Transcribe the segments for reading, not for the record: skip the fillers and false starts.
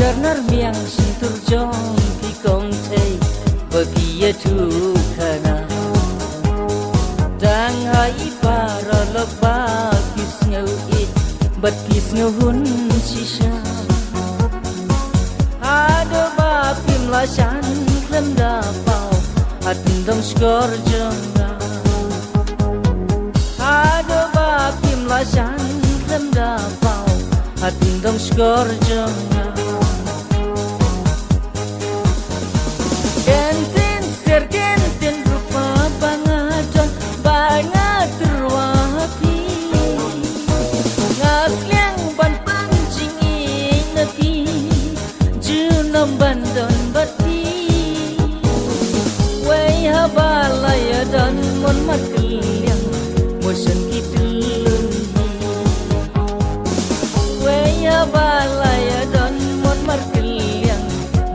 Jar nar miang sintur jong pi kong thei bagi ya tu kana dang hai para laba kis ngau it bat kis ngau hun shisha ada ba pim la shan klem da pau at dong skor jong ada ba pim la shan klem da pau at dong skor jong bandon bati way habalaya dan mon makilyang mosan kitulun way habalaya dan mon makilyang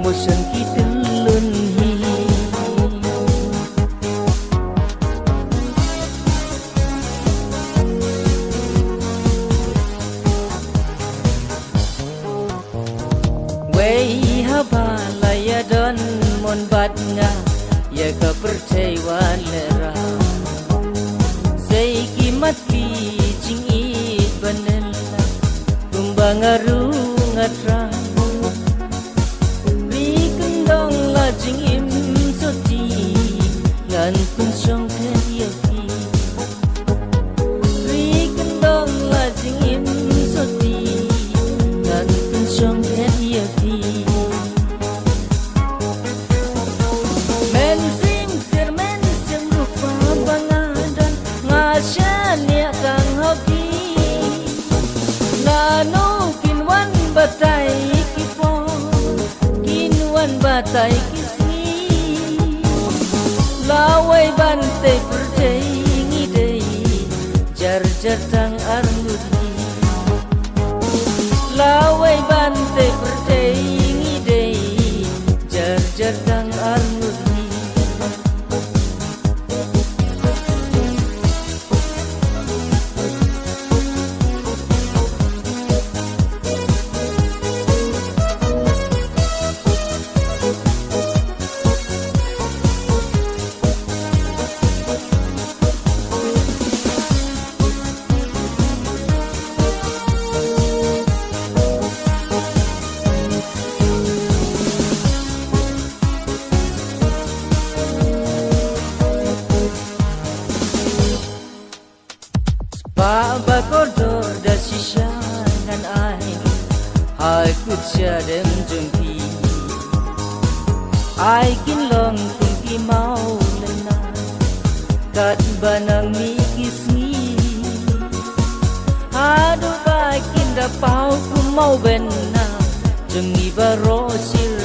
mosan kitulun way balaya don mon bat nga ya ka percaya lera sei kimat pi jing I banela kumbang aru ngatra ri kendong la jing im soti ngan kun song thia ki ri kendong la jing im soti ngan kun song thia ki batai kipo kinwan batai kisni lawai bantai percai ngidei jar tang armudi lawai bantai percai ngidei jar tang armudi Baba koridor da sishanan ai kut syadem jengki ai kin long tumpi mau lena kat banang mi kisni adu ba kin da pau ku mau benna jengi baro sil